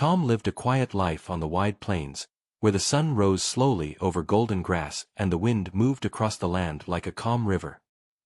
Tom lived a quiet life on the wide plains, where the sun rose slowly over golden grass and the wind moved across the land like a calm river.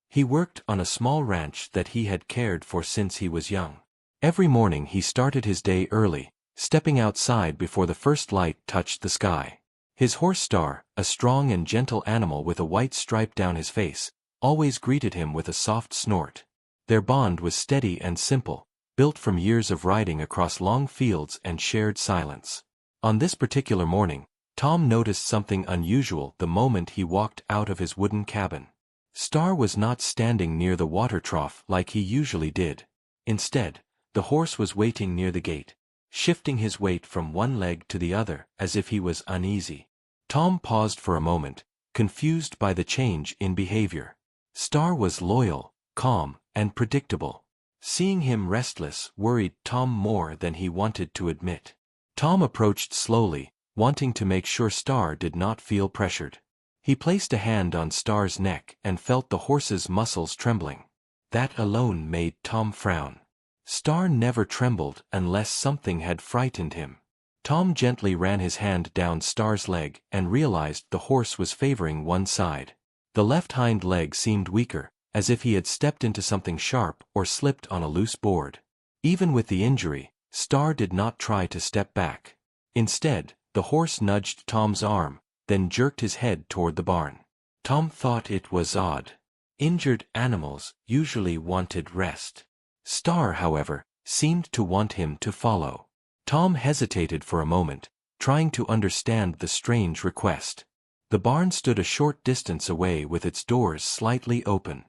He worked on a small ranch that he had cared for since he was young. Every morning he started his day early, stepping outside before the first light touched the sky. His horse Star, a strong and gentle animal with a white stripe down his face, always greeted him with a soft snort. Their bond was steady and simple, built from years of riding across long fields and shared silence. On this particular morning, Tom noticed something unusual the moment he walked out of his wooden cabin. Star was not standing near the water trough like he usually did. Instead, the horse was waiting near the gate, shifting his weight from one leg to the other as if he was uneasy. Tom paused for a moment, confused by the change in behavior. Star was loyal, calm, and predictable. Seeing him restless worried Tom more than he wanted to admit. Tom approached slowly, wanting to make sure Star did not feel pressured. He placed a hand on Star's neck and felt the horse's muscles trembling. That alone made Tom frown. Star never trembled unless something had frightened him. Tom gently ran his hand down Star's leg and realized the horse was favoring one side. The left hind leg seemed weaker, as if he had stepped into something sharp or slipped on a loose board. Even with the injury, Star did not try to step back. Instead, the horse nudged Tom's arm, then jerked his head toward the barn. Tom thought it was odd. Injured animals usually wanted rest. Star, however, seemed to want him to follow. Tom hesitated for a moment, trying to understand the strange request. The barn stood a short distance away with its doors slightly open.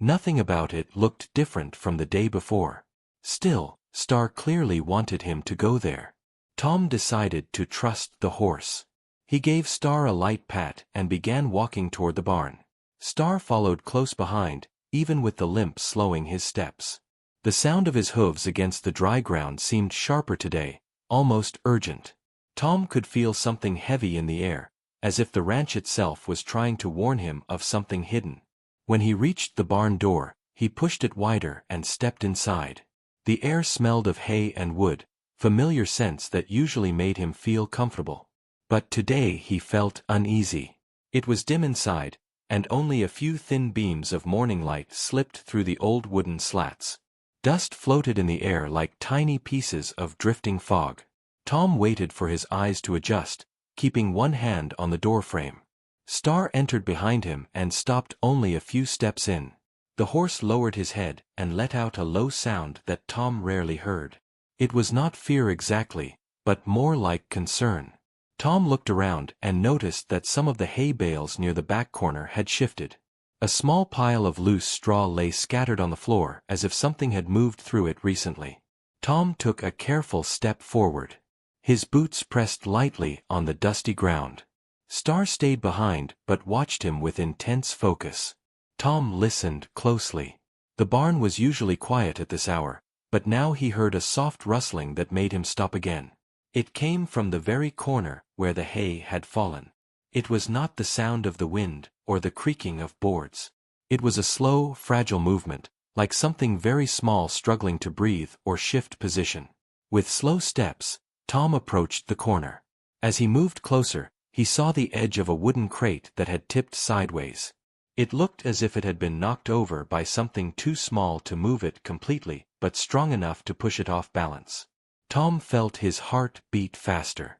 Nothing about it looked different from the day before. Still, Star clearly wanted him to go there. Tom decided to trust the horse. He gave Star a light pat and began walking toward the barn. Star followed close behind, even with the limp slowing his steps. The sound of his hooves against the dry ground seemed sharper today, almost urgent. Tom could feel something heavy in the air, as if the ranch itself was trying to warn him of something hidden. When he reached the barn door, he pushed it wider and stepped inside. The air smelled of hay and wood, familiar scents that usually made him feel comfortable. But today he felt uneasy. It was dim inside, and only a few thin beams of morning light slipped through the old wooden slats. Dust floated in the air like tiny pieces of drifting fog. Tom waited for his eyes to adjust, keeping one hand on the doorframe. Star entered behind him and stopped only a few steps in. The horse lowered his head and let out a low sound that Tom rarely heard. It was not fear exactly, but more like concern. Tom looked around and noticed that some of the hay bales near the back corner had shifted. A small pile of loose straw lay scattered on the floor as if something had moved through it recently. Tom took a careful step forward. His boots pressed lightly on the dusty ground. Star stayed behind but watched him with intense focus. Tom listened closely. The barn was usually quiet at this hour, but now he heard a soft rustling that made him stop again. It came from the very corner where the hay had fallen. It was not the sound of the wind or the creaking of boards. It was a slow, fragile movement, like something very small struggling to breathe or shift position. With slow steps, Tom approached the corner. As he moved closer, he saw the edge of a wooden crate that had tipped sideways. It looked as if it had been knocked over by something too small to move it completely, but strong enough to push it off balance. Tom felt his heart beat faster.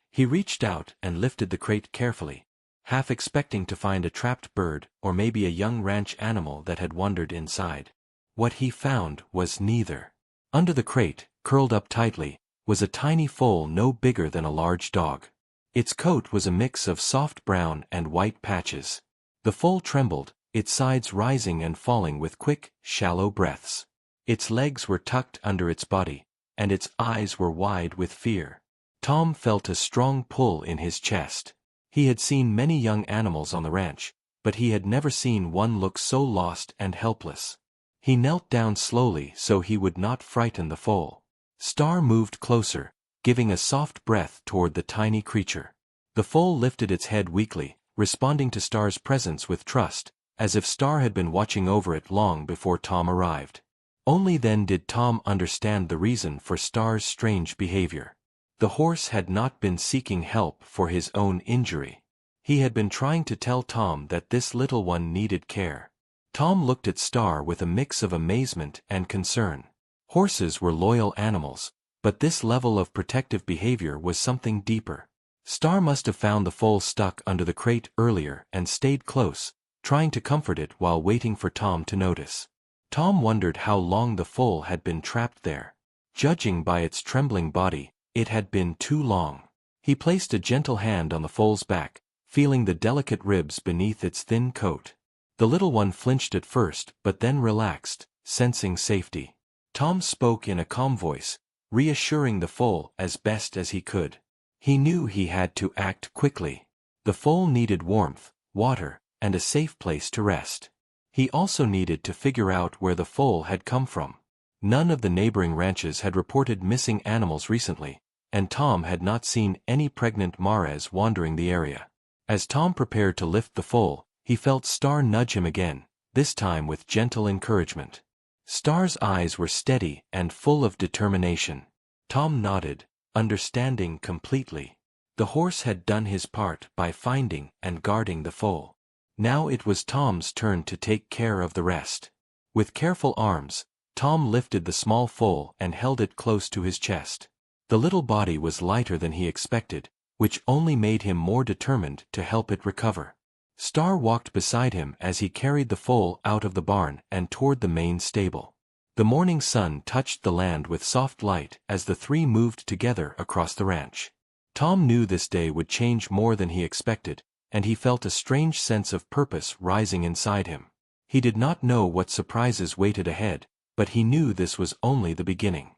He reached out and lifted the crate carefully, half expecting to find a trapped bird or maybe a young ranch animal that had wandered inside. What he found was neither. Under the crate, curled up tightly, was a tiny foal no bigger than a large dog. Its coat was a mix of soft brown and white patches. The foal trembled, its sides rising and falling with quick, shallow breaths. Its legs were tucked under its body, and its eyes were wide with fear. Tom felt a strong pull in his chest. He had seen many young animals on the ranch, but he had never seen one look so lost and helpless. He knelt down slowly so he would not frighten the foal. Star moved closer, giving a soft breath toward the tiny creature. The foal lifted its head weakly, responding to Star's presence with trust, as if Star had been watching over it long before Tom arrived. Only then did Tom understand the reason for Star's strange behavior. The horse had not been seeking help for his own injury. He had been trying to tell Tom that this little one needed care. Tom looked at Star with a mix of amazement and concern. Horses were loyal animals, but this level of protective behavior was something deeper. Star must have found the foal stuck under the crate earlier and stayed close, trying to comfort it while waiting for Tom to notice. Tom wondered how long the foal had been trapped there. Judging by its trembling body, it had been too long. He placed a gentle hand on the foal's back, feeling the delicate ribs beneath its thin coat. The little one flinched at first but then relaxed, sensing safety. Tom spoke in a calm voice, reassuring the foal as best as he could. He knew he had to act quickly. The foal needed warmth, water, and a safe place to rest. He also needed to figure out where the foal had come from. None of the neighboring ranches had reported missing animals recently, and Tom had not seen any pregnant mares wandering the area. As Tom prepared to lift the foal, he felt Star nudge him again, this time with gentle encouragement. Star's eyes were steady and full of determination. Tom nodded, understanding completely. The horse had done his part by finding and guarding the foal. Now it was Tom's turn to take care of the rest. With careful arms, Tom lifted the small foal and held it close to his chest. The little body was lighter than he expected, which only made him more determined to help it recover. Star walked beside him as he carried the foal out of the barn and toward the main stable. The morning sun touched the land with soft light as the three moved together across the ranch. Tom knew this day would change more than he expected, and he felt a strange sense of purpose rising inside him. He did not know what surprises waited ahead, but he knew this was only the beginning.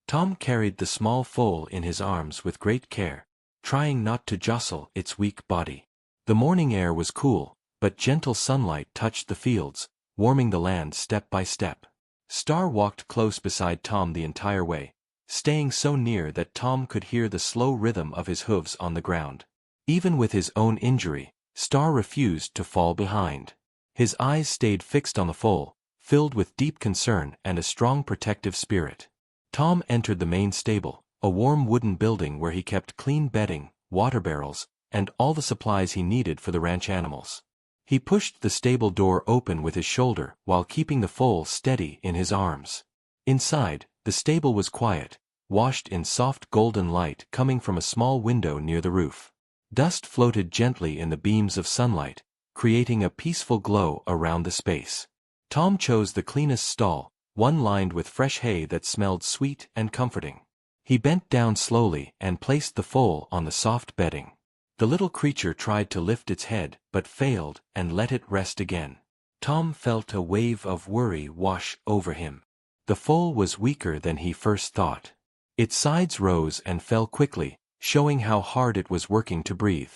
Tom carried the small foal in his arms with great care, trying not to jostle its weak body. The morning air was cool, but gentle sunlight touched the fields, warming the land step by step. Star walked close beside Tom the entire way, staying so near that Tom could hear the slow rhythm of his hooves on the ground. Even with his own injury, Star refused to fall behind. His eyes stayed fixed on the foal, filled with deep concern and a strong protective spirit. Tom entered the main stable, a warm wooden building where he kept clean bedding, water barrels, and all the supplies he needed for the ranch animals. He pushed the stable door open with his shoulder while keeping the foal steady in his arms. Inside, the stable was quiet, washed in soft golden light coming from a small window near the roof. Dust floated gently in the beams of sunlight, creating a peaceful glow around the space. Tom chose the cleanest stall, one lined with fresh hay that smelled sweet and comforting. He bent down slowly and placed the foal on the soft bedding. The little creature tried to lift its head but failed and let it rest again. Tom felt a wave of worry wash over him. The foal was weaker than he first thought. Its sides rose and fell quickly, showing how hard it was working to breathe.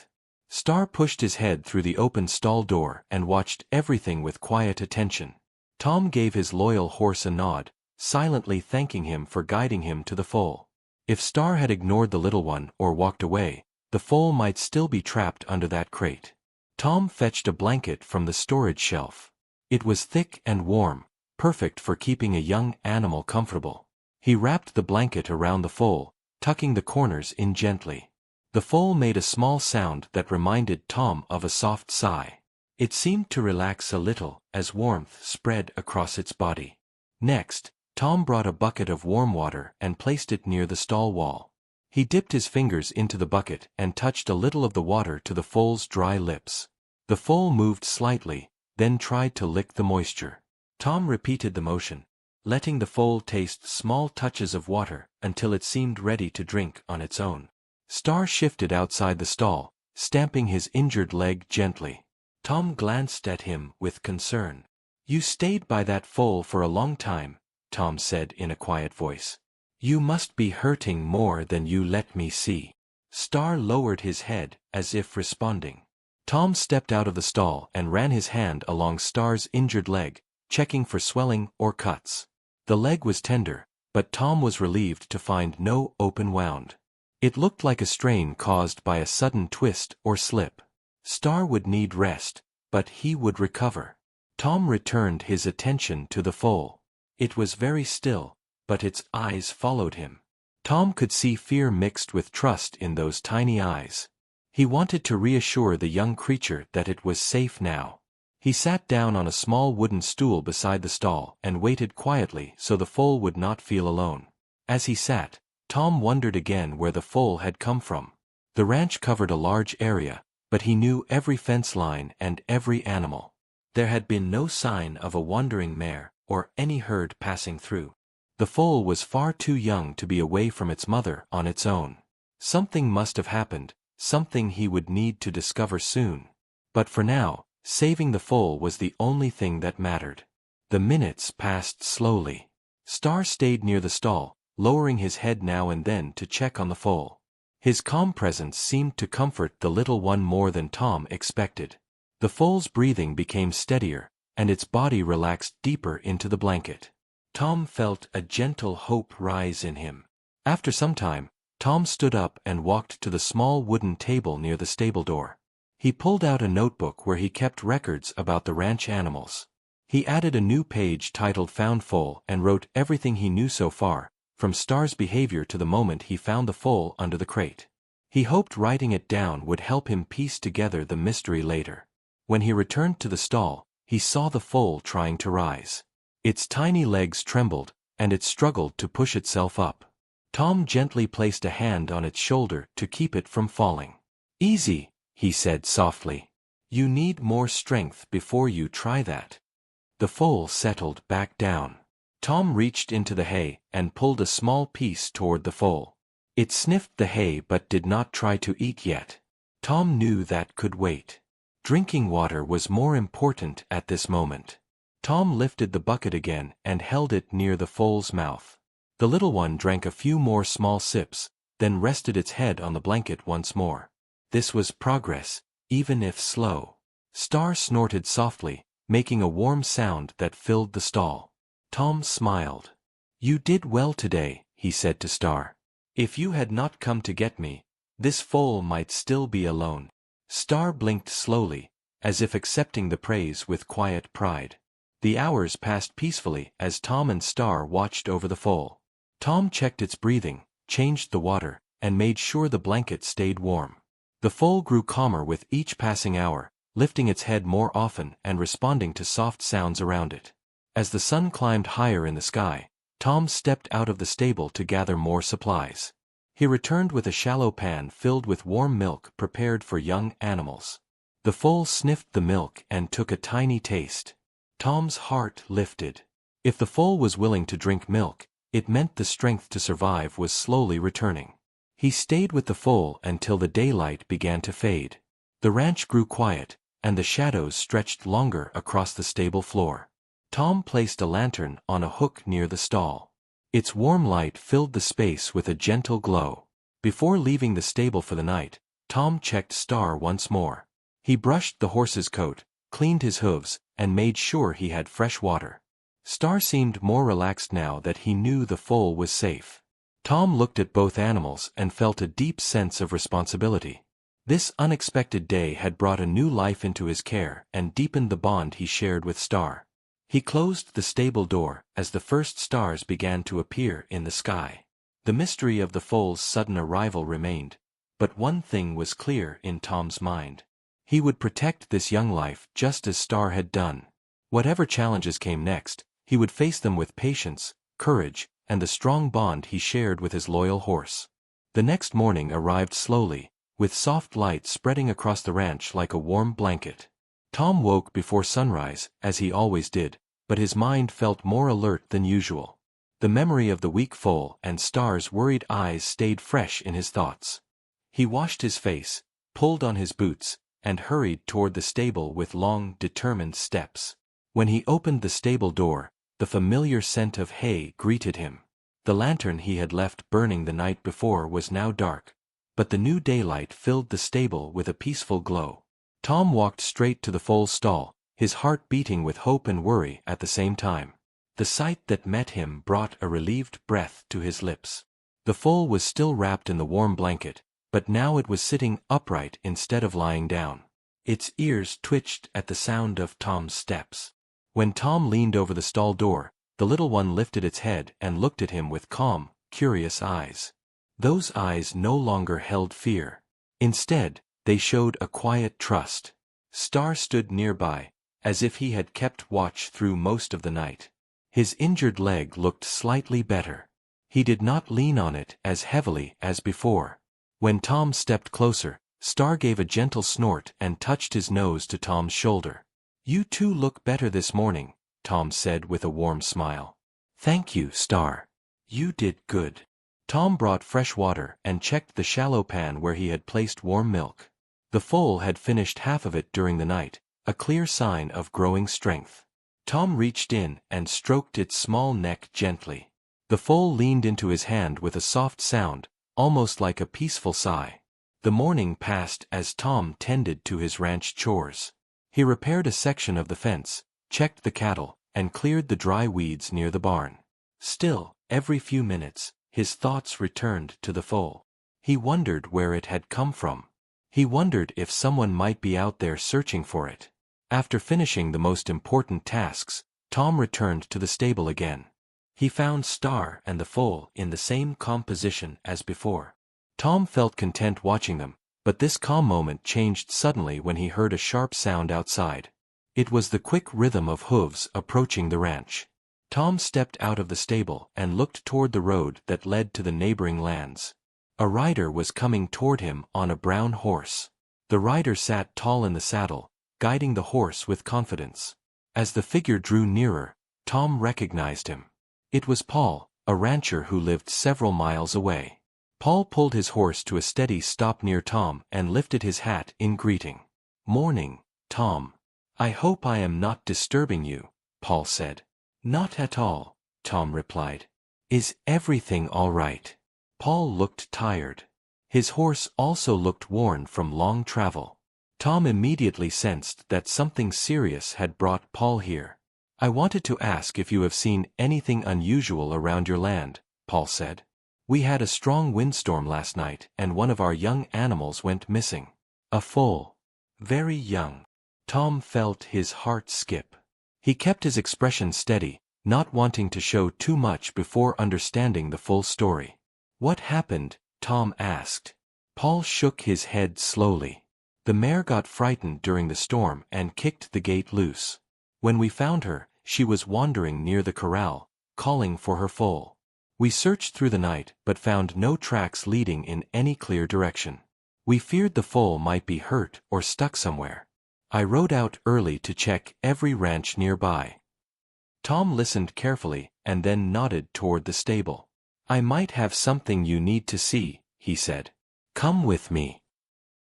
Star pushed his head through the open stall door and watched everything with quiet attention. Tom gave his loyal horse a nod, silently thanking him for guiding him to the foal. If Star had ignored the little one or walked away, the foal might still be trapped under that crate. Tom fetched a blanket from the storage shelf. It was thick and warm, perfect for keeping a young animal comfortable. He wrapped the blanket around the foal, tucking the corners in gently. The foal made a small sound that reminded Tom of a soft sigh. It seemed to relax a little as warmth spread across its body. Next, Tom brought a bucket of warm water and placed it near the stall wall. He dipped his fingers into the bucket and touched a little of the water to the foal's dry lips. The foal moved slightly, then tried to lick the moisture. Tom repeated the motion, letting the foal taste small touches of water until it seemed ready to drink on its own. Star shifted outside the stall, stamping his injured leg gently. Tom glanced at him with concern. "You stayed by that foal for a long time," Tom said in a quiet voice. "You must be hurting more than you let me see." Star lowered his head, as if responding. Tom stepped out of the stall and ran his hand along Star's injured leg, checking for swelling or cuts. The leg was tender, but Tom was relieved to find no open wound. It looked like a strain caused by a sudden twist or slip. Star would need rest, but he would recover. Tom returned his attention to the foal. It was very still, but its eyes followed him. Tom could see fear mixed with trust in those tiny eyes. He wanted to reassure the young creature that it was safe now. He sat down on a small wooden stool beside the stall and waited quietly so the foal would not feel alone. As he sat, Tom wondered again where the foal had come from. The ranch covered a large area, but he knew every fence line and every animal. There had been no sign of a wandering mare or any herd passing through. The foal was far too young to be away from its mother on its own. Something must have happened, something he would need to discover soon. But for now, saving the foal was the only thing that mattered. The minutes passed slowly. Star stayed near the stall, lowering his head now and then to check on the foal. His calm presence seemed to comfort the little one more than Tom expected. The foal's breathing became steadier, and its body relaxed deeper into the blanket. Tom felt a gentle hope rise in him. After some time, Tom stood up and walked to the small wooden table near the stable door. He pulled out a notebook where he kept records about the ranch animals. He added a new page titled Found Foal and wrote everything he knew so far, from Star's behavior to the moment he found the foal under the crate. He hoped writing it down would help him piece together the mystery later. When he returned to the stall, he saw the foal trying to rise. Its tiny legs trembled, and it struggled to push itself up. Tom gently placed a hand on its shoulder to keep it from falling. "Easy," he said softly. "You need more strength before you try that." The foal settled back down. Tom reached into the hay and pulled a small piece toward the foal. It sniffed the hay but did not try to eat yet. Tom knew that could wait. Drinking water was more important at this moment. Tom lifted the bucket again and held it near the foal's mouth. The little one drank a few more small sips, then rested its head on the blanket once more. This was progress, even if slow. Star snorted softly, making a warm sound that filled the stall. Tom smiled. "You did well today," he said to Star. "If you had not come to get me, this foal might still be alone." Star blinked slowly, as if accepting the praise with quiet pride. The hours passed peacefully as Tom and Star watched over the foal. Tom checked its breathing, changed the water, and made sure the blanket stayed warm. The foal grew calmer with each passing hour, lifting its head more often and responding to soft sounds around it. As the sun climbed higher in the sky, Tom stepped out of the stable to gather more supplies. He returned with a shallow pan filled with warm milk prepared for young animals. The foal sniffed the milk and took a tiny taste. Tom's heart lifted. If the foal was willing to drink milk, it meant the strength to survive was slowly returning. He stayed with the foal until the daylight began to fade. The ranch grew quiet, and the shadows stretched longer across the stable floor. Tom placed a lantern on a hook near the stall. Its warm light filled the space with a gentle glow. Before leaving the stable for the night, Tom checked Star once more. He brushed the horse's coat, cleaned his hooves, and made sure he had fresh water. Star seemed more relaxed now that he knew the foal was safe. Tom looked at both animals and felt a deep sense of responsibility. This unexpected day had brought a new life into his care and deepened the bond he shared with Star. He closed the stable door as the first stars began to appear in the sky. The mystery of the foal's sudden arrival remained, but one thing was clear in Tom's mind. He would protect this young life just as Star had done. Whatever challenges came next, he would face them with patience, courage, and the strong bond he shared with his loyal horse. The next morning arrived slowly, with soft light spreading across the ranch like a warm blanket. Tom woke before sunrise, as he always did, but his mind felt more alert than usual. The memory of the weak foal and Star's worried eyes stayed fresh in his thoughts. He washed his face, pulled on his boots, and hurried toward the stable with long, determined steps. When he opened the stable door, the familiar scent of hay greeted him. The lantern he had left burning the night before was now dark, but the new daylight filled the stable with a peaceful glow. Tom walked straight to the foal's stall, his heart beating with hope and worry at the same time. The sight that met him brought a relieved breath to his lips. The foal was still wrapped in the warm blanket, but now it was sitting upright instead of lying down. Its ears twitched at the sound of Tom's steps. When Tom leaned over the stall door, the little one lifted its head and looked at him with calm, curious eyes. Those eyes no longer held fear. Instead, they showed a quiet trust. Star stood nearby, as if he had kept watch through most of the night. His injured leg looked slightly better. He did not lean on it as heavily as before. When Tom stepped closer, Star gave a gentle snort and touched his nose to Tom's shoulder. "You two look better this morning," Tom said with a warm smile. "Thank you, Star. You did good." Tom brought fresh water and checked the shallow pan where he had placed warm milk. The foal had finished half of it during the night, a clear sign of growing strength. Tom reached in and stroked its small neck gently. The foal leaned into his hand with a soft sound, almost like a peaceful sigh. The morning passed as Tom tended to his ranch chores. He repaired a section of the fence, checked the cattle, and cleared the dry weeds near the barn. Still, every few minutes, his thoughts returned to the foal. He wondered where it had come from. He wondered if someone might be out there searching for it. After finishing the most important tasks, Tom returned to the stable again. He found Star and the foal in the same calm position as before. Tom felt content watching them, but this calm moment changed suddenly when he heard a sharp sound outside. It was the quick rhythm of hooves approaching the ranch. Tom stepped out of the stable and looked toward the road that led to the neighboring lands. A rider was coming toward him on a brown horse. The rider sat tall in the saddle, guiding the horse with confidence. As the figure drew nearer, Tom recognized him. It was Paul, a rancher who lived several miles away. Paul pulled his horse to a steady stop near Tom and lifted his hat in greeting. "Morning, Tom. I hope I am not disturbing you," Paul said. "Not at all," Tom replied. "Is everything all right?" Paul looked tired. His horse also looked worn from long travel. Tom immediately sensed that something serious had brought Paul here. "I wanted to ask if you have seen anything unusual around your land," Paul said. "We had a strong windstorm last night and one of our young animals went missing. A foal. Very young." Tom felt his heart skip. He kept his expression steady, not wanting to show too much before understanding the full story. "What happened?" Tom asked. Paul shook his head slowly. "The mare got frightened during the storm and kicked the gate loose. When we found her, she was wandering near the corral, calling for her foal. We searched through the night but found no tracks leading in any clear direction. We feared the foal might be hurt or stuck somewhere. I rode out early to check every ranch nearby." Tom listened carefully and then nodded toward the stable. "I might have something you need to see," he said. "Come with me."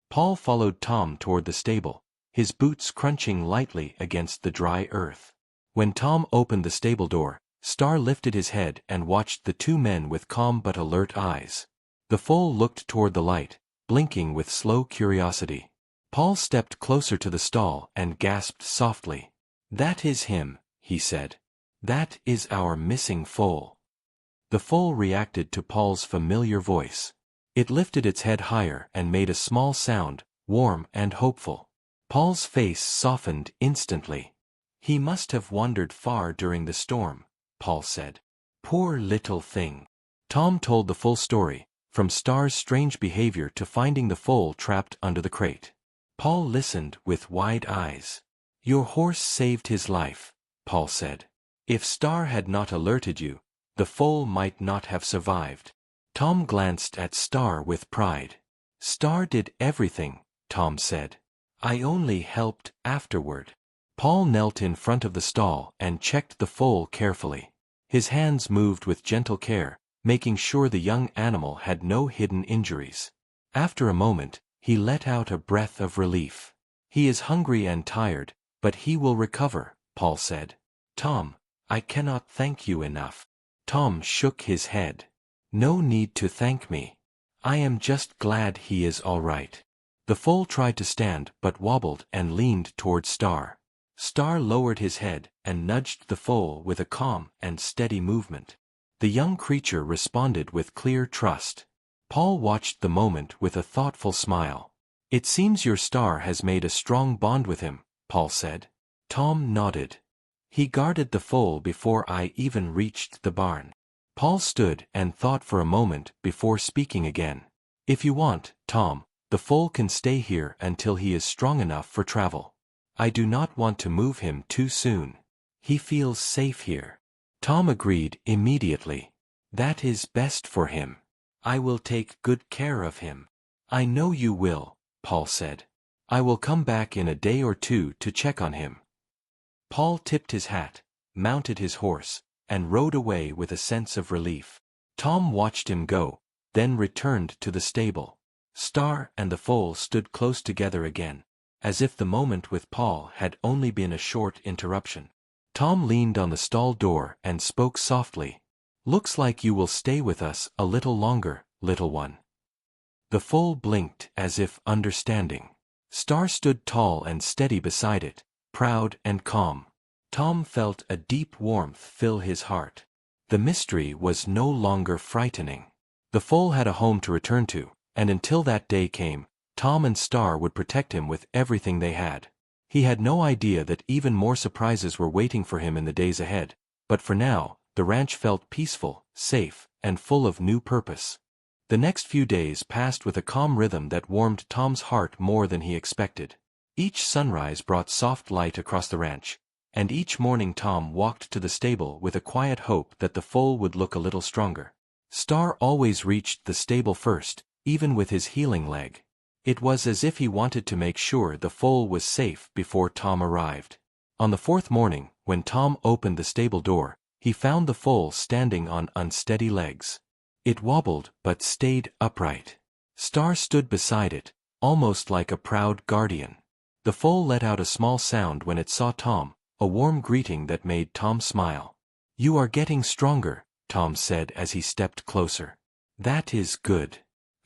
Paul followed Tom toward the stable, his boots crunching lightly against the dry earth. When Tom opened the stable door, Star lifted his head and watched the two men with calm but alert eyes. The foal looked toward the light, blinking with slow curiosity. Paul stepped closer to the stall and gasped softly. "That is him," he said. "That is our missing foal." The foal reacted to Paul's familiar voice. It lifted its head higher and made a small sound, warm and hopeful. Paul's face softened instantly. "He must have wandered far during the storm," Paul said. "Poor little thing." Tom told the full story, from Star's strange behavior to finding the foal trapped under the crate. Paul listened with wide eyes. "Your horse saved his life," Paul said. "If Star had not alerted you, the foal might not have survived." Tom glanced at Star with pride. "Star did everything," Tom said. "I only helped afterward." Paul knelt in front of the stall and checked the foal carefully. His hands moved with gentle care, making sure the young animal had no hidden injuries. After a moment, he let out a breath of relief. "He is hungry and tired, but he will recover," Paul said. "Tom, I cannot thank you enough." Tom shook his head. "No need to thank me. I am just glad he is all right." The foal tried to stand but wobbled and leaned toward Star. Star lowered his head and nudged the foal with a calm and steady movement. The young creature responded with clear trust. Paul watched the moment with a thoughtful smile. "It seems your Star has made a strong bond with him," Paul said. Tom nodded. "He guarded the foal before I even reached the barn." Paul stood and thought for a moment before speaking again. If you want, Tom, the foal can stay here until he is strong enough for travel. I do not want to move him too soon. He feels safe here. Tom agreed immediately. That is best for him. I will take good care of him. I know you will, Paul said. I will come back in a day or two to check on him. Paul tipped his hat, mounted his horse, and rode away with a sense of relief. Tom watched him go, then returned to the stable. Star and the foal stood close together again, as if the moment with Paul had only been a short interruption. Tom leaned on the stall door and spoke softly. Looks like you will stay with us a little longer, little one. The foal blinked as if understanding. Star stood tall and steady beside it, proud and calm. Tom felt a deep warmth fill his heart. The mystery was no longer frightening. The foal had a home to return to, and until that day came, Tom and Star would protect him with everything they had. He had no idea that even more surprises were waiting for him in the days ahead, but for now, the ranch felt peaceful, safe, and full of new purpose. The next few days passed with a calm rhythm that warmed Tom's heart more than he expected. Each sunrise brought soft light across the ranch, and each morning Tom walked to the stable with a quiet hope that the foal would look a little stronger. Star always reached the stable first, even with his healing leg. It was as if he wanted to make sure the foal was safe before Tom arrived. On the fourth morning, when Tom opened the stable door, he found the foal standing on unsteady legs. It wobbled but stayed upright. Star stood beside it, almost like a proud guardian. The foal let out a small sound when it saw Tom, a warm greeting that made Tom smile. "You are getting stronger," Tom said as he stepped closer. "That is good.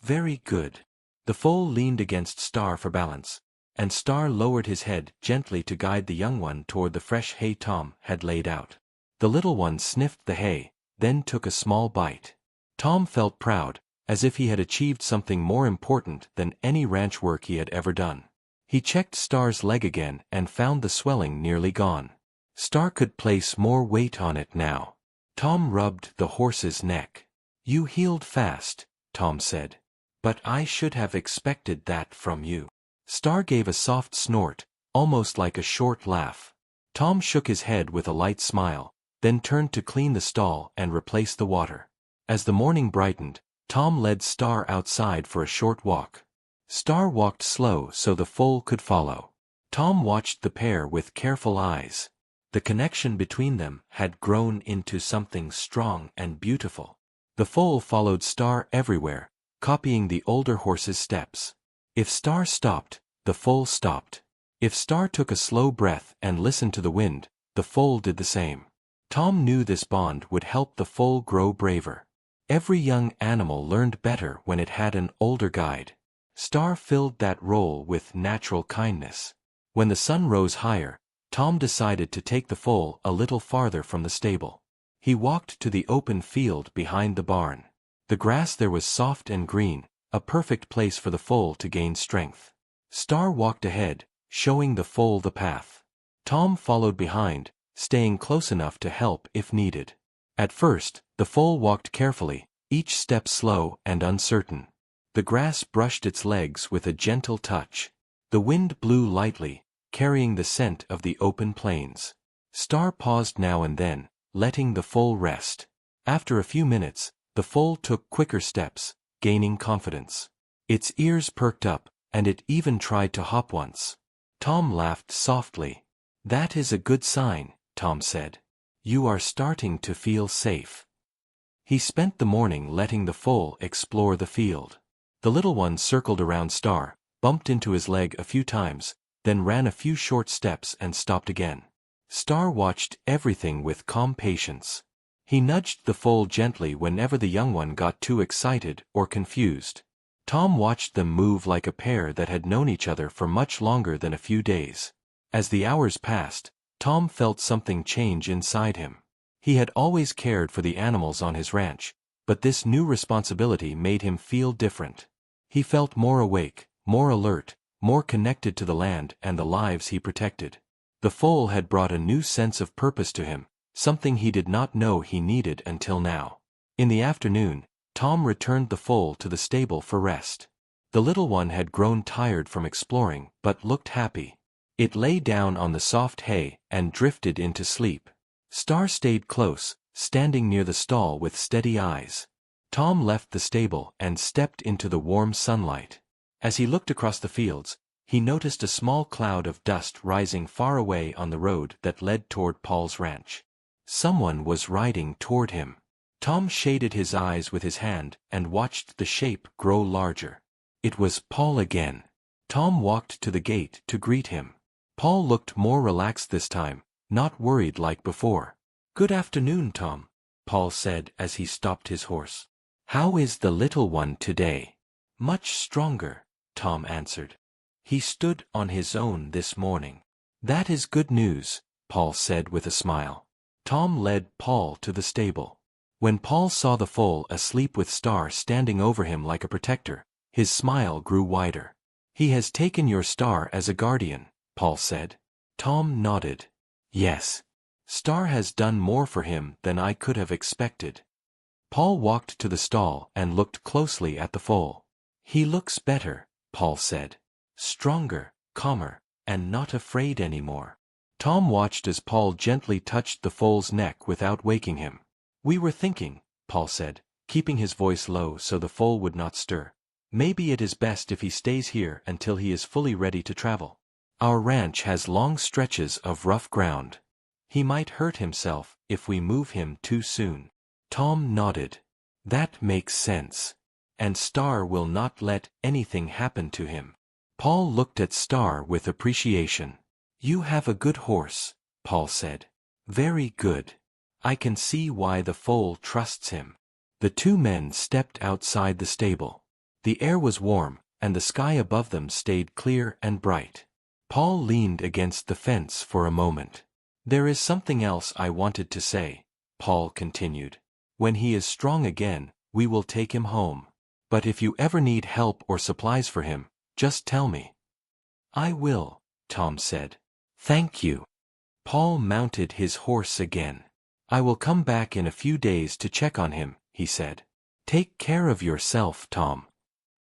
Very good." The foal leaned against Star for balance, and Star lowered his head gently to guide the young one toward the fresh hay Tom had laid out. The little one sniffed the hay, then took a small bite. Tom felt proud, as if he had achieved something more important than any ranch work he had ever done. He checked Star's leg again and found the swelling nearly gone. Star could place more weight on it now. Tom rubbed the horse's neck. "You healed fast," Tom said. "But I should have expected that from you." Star gave a soft snort, almost like a short laugh. Tom shook his head with a light smile, then turned to clean the stall and replace the water. As the morning brightened, Tom led Star outside for a short walk. Star walked slow so the foal could follow. Tom watched the pair with careful eyes. The connection between them had grown into something strong and beautiful. The foal followed Star everywhere, copying the older horse's steps. If Star stopped, the foal stopped. If Star took a slow breath and listened to the wind, the foal did the same. Tom knew this bond would help the foal grow braver. Every young animal learned better when it had an older guide. Star filled that role with natural kindness. When the sun rose higher, Tom decided to take the foal a little farther from the stable. He walked to the open field behind the barn. The grass there was soft and green, a perfect place for the foal to gain strength. Star walked ahead, showing the foal the path. Tom followed behind, staying close enough to help if needed. At first, the foal walked carefully, each step slow and uncertain. The grass brushed its legs with a gentle touch. The wind blew lightly, carrying the scent of the open plains. Star paused now and then, letting the foal rest. After a few minutes, the foal took quicker steps, gaining confidence. Its ears perked up, and it even tried to hop once. Tom laughed softly. "That is a good sign," Tom said. "You are starting to feel safe." He spent the morning letting the foal explore the field. The little one circled around Star, bumped into his leg a few times, then ran a few short steps and stopped again. Star watched everything with calm patience. He nudged the foal gently whenever the young one got too excited or confused. Tom watched them move like a pair that had known each other for much longer than a few days. As the hours passed, Tom felt something change inside him. He had always cared for the animals on his ranch, but this new responsibility made him feel different. He felt more awake, more alert, more connected to the land and the lives he protected. The foal had brought a new sense of purpose to him, something he did not know he needed until now. In the afternoon, Tom returned the foal to the stable for rest. The little one had grown tired from exploring but looked happy. It lay down on the soft hay and drifted into sleep. Star stayed close, standing near the stall with steady eyes. Tom left the stable and stepped into the warm sunlight. As he looked across the fields, he noticed a small cloud of dust rising far away on the road that led toward Paul's ranch. Someone was riding toward him. Tom shaded his eyes with his hand and watched the shape grow larger. It was Paul again. Tom walked to the gate to greet him. Paul looked more relaxed this time, not worried like before. "Good afternoon, Tom," Paul said as he stopped his horse. "How is the little one today?" "Much stronger," Tom answered. "He stood on his own this morning." "That is good news," Paul said with a smile. Tom led Paul to the stable. When Paul saw the foal asleep with Star standing over him like a protector, his smile grew wider. "He has taken your Star as a guardian," Paul said. Tom nodded. "Yes. Star has done more for him than I could have expected." Paul walked to the stall and looked closely at the foal. "He looks better," Paul said. "Stronger, calmer, and not afraid anymore." Tom watched as Paul gently touched the foal's neck without waking him. "We were thinking," Paul said, keeping his voice low so the foal would not stir. "Maybe it is best if he stays here until he is fully ready to travel. Our ranch has long stretches of rough ground. He might hurt himself if we move him too soon." Tom nodded. "That makes sense. And Star will not let anything happen to him." Paul looked at Star with appreciation. "You have a good horse," Paul said. "Very good. I can see why the foal trusts him." The two men stepped outside the stable. The air was warm, and the sky above them stayed clear and bright. Paul leaned against the fence for a moment. "There is something else I wanted to say," Paul continued. "When he is strong again, we will take him home. But if you ever need help or supplies for him, just tell me." "I will," Tom said. "Thank you." Paul mounted his horse again. "I will come back in a few days to check on him," he said. "Take care of yourself, Tom."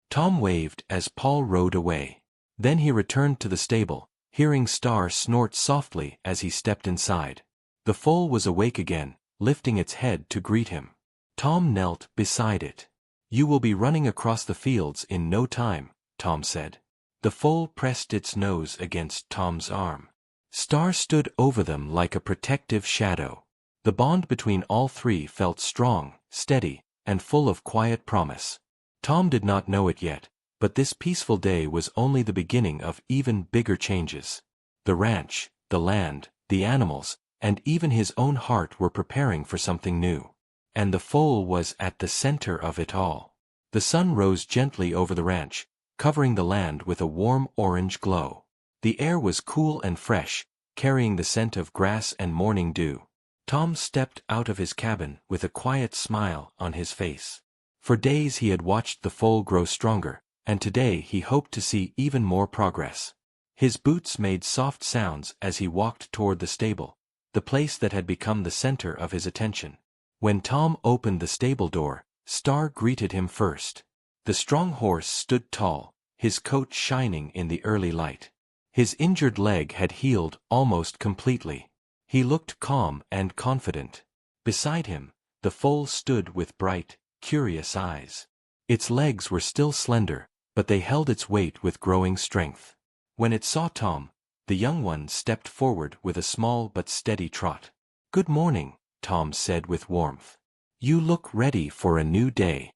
Tom waved as Paul rode away. Then he returned to the stable, hearing Star snort softly as he stepped inside. The foal was awake again, lifting its head to greet him. Tom knelt beside it. "You will be running across the fields in no time," Tom said. The foal pressed its nose against Tom's arm. Star stood over them like a protective shadow. The bond between all three felt strong, steady, and full of quiet promise. Tom did not know it yet, but this peaceful day was only the beginning of even bigger changes. The ranch, the land, the animals, and even his own heart were preparing for something new. And the foal was at the center of it all. The sun rose gently over the ranch, covering the land with a warm orange glow. The air was cool and fresh, carrying the scent of grass and morning dew. Tom stepped out of his cabin with a quiet smile on his face. For days he had watched the foal grow stronger, and today he hoped to see even more progress. His boots made soft sounds as he walked toward the stable, the place that had become the center of his attention. When Tom opened the stable door, Star greeted him first. The strong horse stood tall, his coat shining in the early light. His injured leg had healed almost completely. He looked calm and confident. Beside him, the foal stood with bright, curious eyes. Its legs were still slender, but they held its weight with growing strength. When it saw Tom, the young one stepped forward with a small but steady trot. "Good morning," Tom said with warmth. "You look ready for a new day."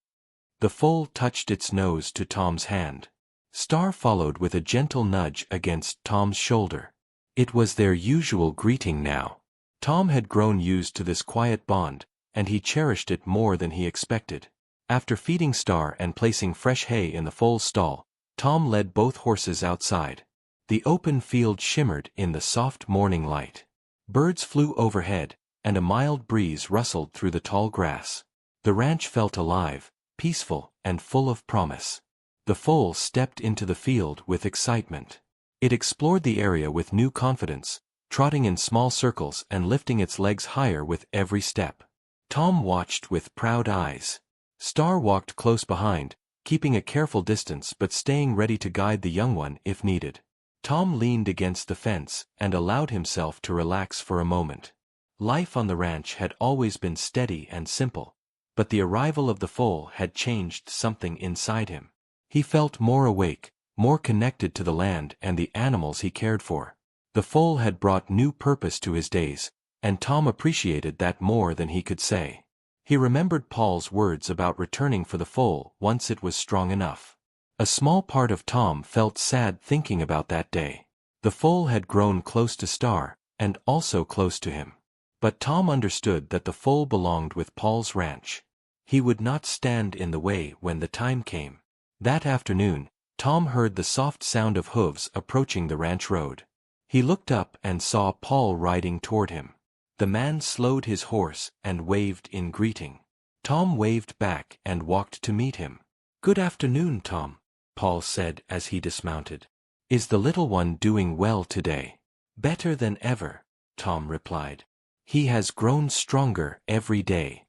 The foal touched its nose to Tom's hand. Star followed with a gentle nudge against Tom's shoulder. It was their usual greeting now. Tom had grown used to this quiet bond, and he cherished it more than he expected. After feeding Star and placing fresh hay in the foal's stall, Tom led both horses outside. The open field shimmered in the soft morning light. Birds flew overhead, and a mild breeze rustled through the tall grass. The ranch felt alive, peaceful, and full of promise. The foal stepped into the field with excitement. It explored the area with new confidence, trotting in small circles and lifting its legs higher with every step. Tom watched with proud eyes. Star walked close behind, keeping a careful distance but staying ready to guide the young one if needed. Tom leaned against the fence and allowed himself to relax for a moment. Life on the ranch had always been steady and simple, but the arrival of the foal had changed something inside him. He felt more awake, more connected to the land and the animals he cared for. The foal had brought new purpose to his days, and Tom appreciated that more than he could say. He remembered Paul's words about returning for the foal once it was strong enough. A small part of Tom felt sad thinking about that day. The foal had grown close to Star, and also close to him. But Tom understood that the foal belonged with Paul's ranch. He would not stand in the way when the time came. That afternoon, Tom heard the soft sound of hooves approaching the ranch road. He looked up and saw Paul riding toward him. The man slowed his horse and waved in greeting. Tom waved back and walked to meet him. "Good afternoon, Tom," Paul said as he dismounted. "Is the little one doing well today?" "Better than ever," Tom replied. "He has grown stronger every day."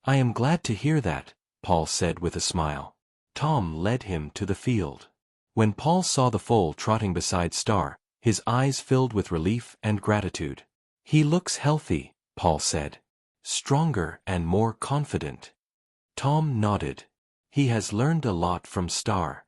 "I am glad to hear that," Paul said with a smile. Tom led him to the field. When Paul saw the foal trotting beside Star, his eyes filled with relief and gratitude. "He looks healthy," Paul said. "Stronger and more confident." Tom nodded. "He has learned a lot from Star."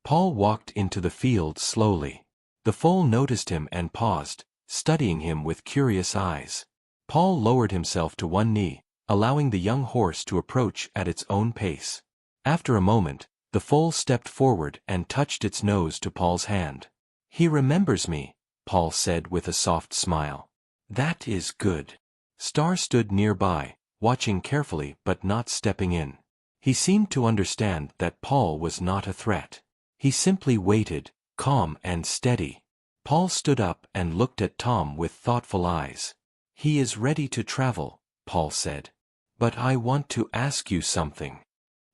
Paul walked into the field slowly. The foal noticed him and paused, studying him with curious eyes. Paul lowered himself to one knee, allowing the young horse to approach at its own pace. After a moment, the foal stepped forward and touched its nose to Paul's hand. "He remembers me," Paul said with a soft smile. "That is good." Star stood nearby, watching carefully but not stepping in. He seemed to understand that Paul was not a threat. He simply waited, calm and steady. Paul stood up and looked at Tom with thoughtful eyes. "He is ready to travel," Paul said. "But I want to ask you something."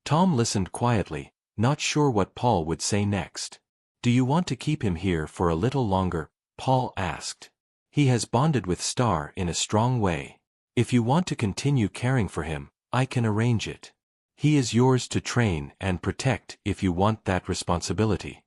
Tom listened quietly, not sure what Paul would say next. "Do you want to keep him here for a little longer?" Paul asked. "He has bonded with Star in a strong way. If you want to continue caring for him, I can arrange it. He is yours to train and protect if you want that responsibility."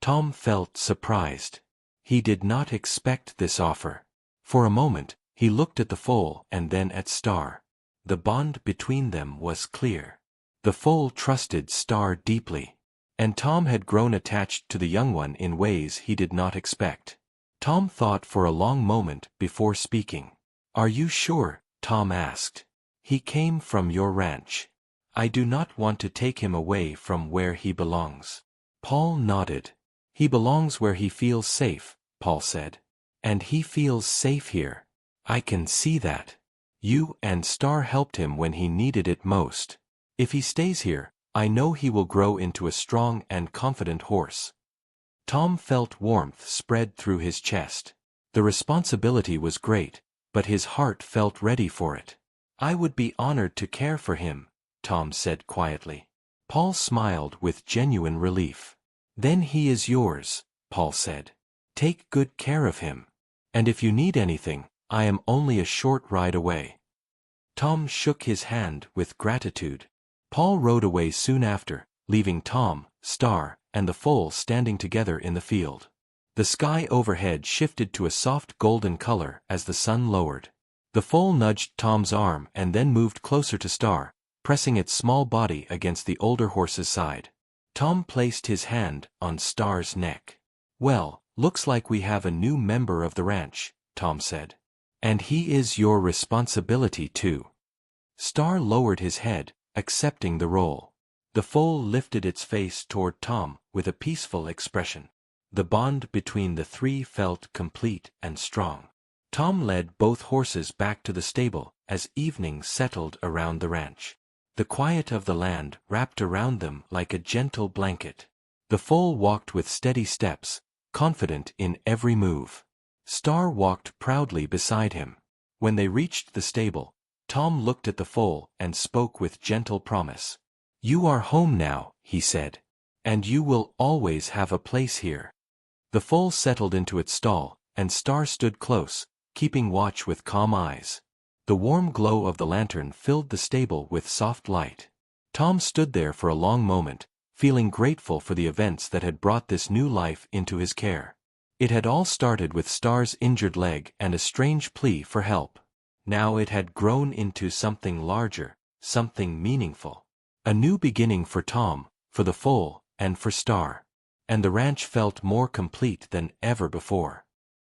Tom felt surprised. He did not expect this offer. For a moment, he looked at the foal and then at Star. The bond between them was clear. The foal trusted Star deeply, and Tom had grown attached to the young one in ways he did not expect. Tom thought for a long moment before speaking. "Are you sure?" Tom asked. "He came from your ranch. I do not want to take him away from where he belongs." Paul nodded. "He belongs where he feels safe," Paul said. "And he feels safe here. I can see that. You and Star helped him when he needed it most. If he stays here, I know he will grow into a strong and confident horse." Tom felt warmth spread through his chest. The responsibility was great, but his heart felt ready for it. "I would be honored to care for him," Tom said quietly. Paul smiled with genuine relief. "Then he is yours," Paul said. "Take good care of him. And if you need anything, I am only a short ride away." Tom shook his hand with gratitude. Paul rode away soon after, leaving Tom, Star, and the foal standing together in the field. The sky overhead shifted to a soft golden color as the sun lowered. The foal nudged Tom's arm and then moved closer to Star, pressing its small body against the older horse's side. Tom placed his hand on Star's neck. "Well, looks like we have a new member of the ranch," Tom said. "And he is your responsibility too." Star lowered his head, accepting the role. The foal lifted its face toward Tom with a peaceful expression. The bond between the three felt complete and strong. Tom led both horses back to the stable as evening settled around the ranch. The quiet of the land wrapped around them like a gentle blanket. The foal walked with steady steps, confident in every move. Star walked proudly beside him. When they reached the stable, Tom looked at the foal and spoke with gentle promise. "You are home now," he said. "And you will always have a place here." The foal settled into its stall, and Star stood close, keeping watch with calm eyes. The warm glow of the lantern filled the stable with soft light. Tom stood there for a long moment, feeling grateful for the events that had brought this new life into his care. It had all started with Star's injured leg and a strange plea for help. Now it had grown into something larger, something meaningful. A new beginning for Tom, for the foal, and for Star. And the ranch felt more complete than ever before.